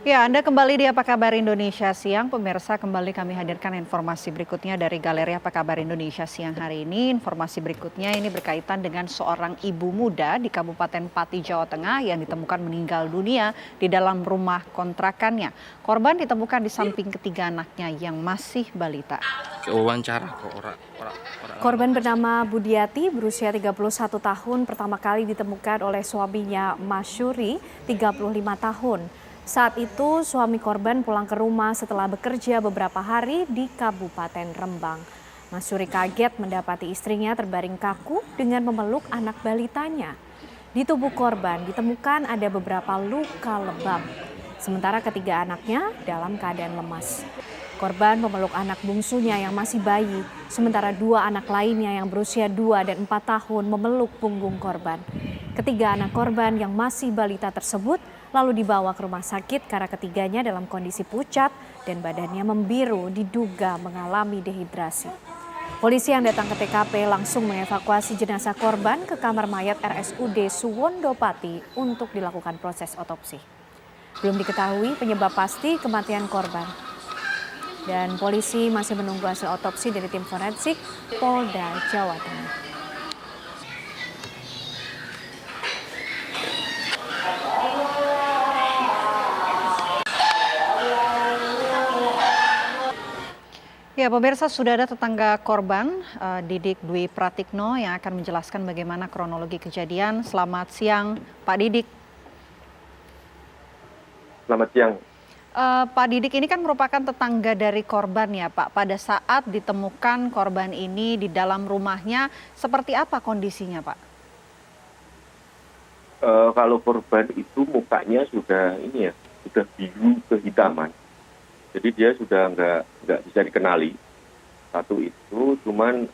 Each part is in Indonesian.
Ya, Anda kembali di Apa Kabar Indonesia Siang. Pemirsa, kembali kami hadirkan informasi berikutnya dari Galeri Apa Kabar Indonesia Siang hari ini. Informasi berikutnya ini berkaitan dengan seorang ibu muda di Kabupaten Pati, Jawa Tengah yang ditemukan meninggal dunia di dalam rumah kontrakannya. Korban ditemukan di samping ketiga anaknya yang masih balita. Wawancara kok Korban bernama Budiati berusia 31 tahun pertama kali ditemukan oleh suaminya Masyuri 35 tahun. Saat itu suami korban pulang ke rumah setelah bekerja beberapa hari di Kabupaten Rembang. Masyuri kaget mendapati istrinya terbaring kaku dengan memeluk anak balitanya. Di tubuh korban ditemukan ada beberapa luka lebam. Sementara ketiga anaknya dalam keadaan lemas. Korban memeluk anak bungsunya yang masih bayi, sementara dua anak lainnya yang berusia 2 dan 4 tahun memeluk punggung korban. Ketiga anak korban yang masih balita tersebut lalu dibawa ke rumah sakit karena ketiganya dalam kondisi pucat dan badannya membiru diduga mengalami dehidrasi. Polisi yang datang ke TKP langsung mengevakuasi jenazah korban ke kamar mayat RSUD Suwondo Pati untuk dilakukan proses otopsi. Belum diketahui penyebab pasti kematian korban. Dan polisi masih menunggu hasil otopsi dari tim forensik Polda Jawa Tengah. Ya, pemirsa, sudah ada tetangga korban, Didik Dwi Pratikno, yang akan menjelaskan bagaimana kronologi kejadian. Selamat siang, Pak Didik. Selamat siang. Pak Didik, ini kan merupakan tetangga dari korban ya Pak. Pada saat ditemukan korban ini di dalam rumahnya, seperti apa kondisinya Pak? Kalau korban itu mukanya sudah sudah biru kehitaman. Jadi dia sudah nggak bisa dikenali. Satu itu, cuman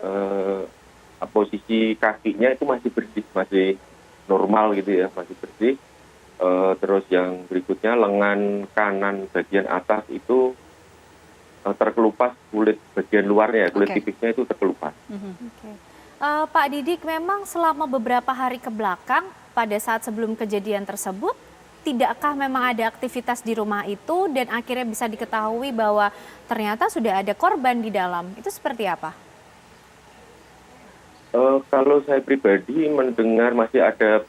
posisi kakinya itu masih bersih, masih normal gitu ya, masih bersih. Terus yang berikutnya lengan kanan bagian atas itu terkelupas kulit bagian luarnya, kulit tipisnya itu terkelupas. Pak Didik, memang selama beberapa hari ke belakang pada saat sebelum kejadian tersebut, tidakkah memang ada aktivitas di rumah itu dan akhirnya bisa diketahui bahwa ternyata sudah ada korban di dalam? Itu seperti apa? Kalau saya pribadi mendengar masih ada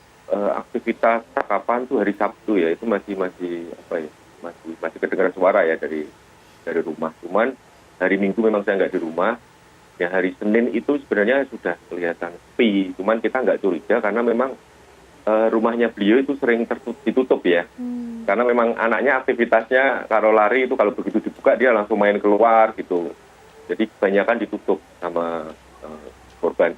aktivitas tangkapan tuh hari Sabtu ya, itu masih kedengaran suara ya dari rumah. Cuman hari Minggu memang saya nggak di rumah. Ya hari Senin itu sebenarnya sudah kelihatan sepi. Cuman kita nggak curiga karena memang rumahnya beliau itu sering ditutup ya. Karena memang anaknya aktivitasnya kalau lari itu kalau begitu dibuka dia langsung main keluar gitu. Jadi kebanyakan ditutup sama korban.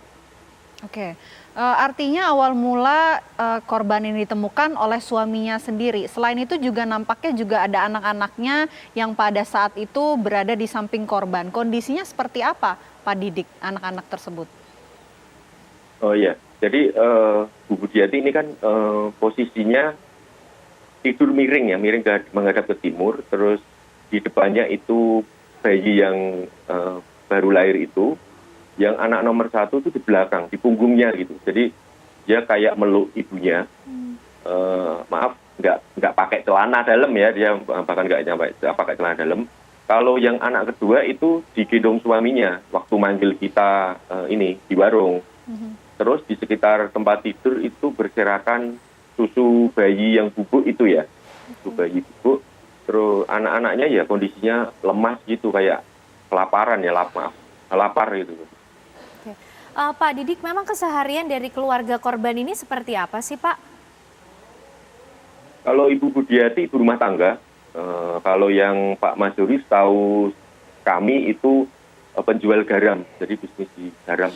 Oke, artinya awal mula korban ini ditemukan oleh suaminya sendiri. Selain itu juga nampaknya juga ada anak-anaknya yang pada saat itu berada di samping korban. Kondisinya seperti apa, Pak Didik, anak-anak tersebut? Oh iya, jadi Bu Budiati ini kan posisinya tidur miring ya, menghadap ke timur. Terus di depannya itu bayi yang baru lahir itu. Yang anak nomor 1 itu di belakang, di punggungnya gitu. Jadi dia kayak meluk ibunya. Maaf, nggak pakai celana dalam ya, dia bahkan nggak pakai celana dalam. Kalau yang anak kedua itu digendong suaminya waktu manggil kita di warung. Terus di sekitar tempat tidur itu berserakan susu bayi yang bubuk itu ya, susu bayi bubuk. Terus anak-anaknya ya kondisinya lemas gitu, kayak kelaparan ya, lapar gitu. Pak Didik, memang keseharian dari keluarga korban ini seperti apa sih Pak? Kalau Ibu Budiati ibu rumah tangga, kalau yang Pak Masyuri tahu kami itu penjual garam, jadi bisnis di garam.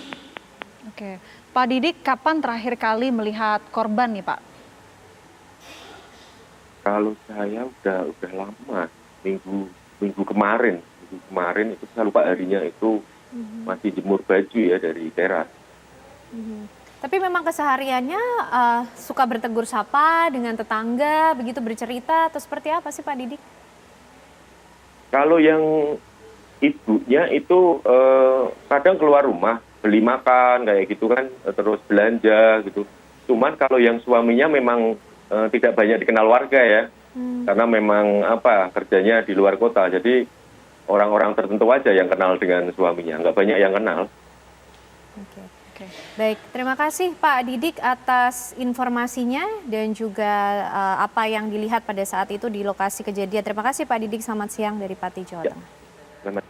Oke, Pak Didik, kapan terakhir kali melihat korban nih Pak? Kalau saya udah lama, minggu kemarin itu saya lupa harinya itu. Masih jemur baju ya dari teras. Tapi memang kesehariannya suka bertegur sapa dengan tetangga, begitu bercerita atau seperti apa sih Pak Didik? Kalau yang ibunya itu kadang keluar rumah, beli makan kayak gitu kan, terus belanja gitu. Cuman kalau yang suaminya memang tidak banyak dikenal warga ya. Karena memang kerjanya di luar kota, jadi orang-orang tertentu aja yang kenal dengan suaminya, nggak banyak yang kenal. Oke. Baik, terima kasih Pak Didik atas informasinya dan juga apa yang dilihat pada saat itu di lokasi kejadian. Terima kasih Pak Didik, selamat siang dari Pati, Jawa Tengah. Selamat.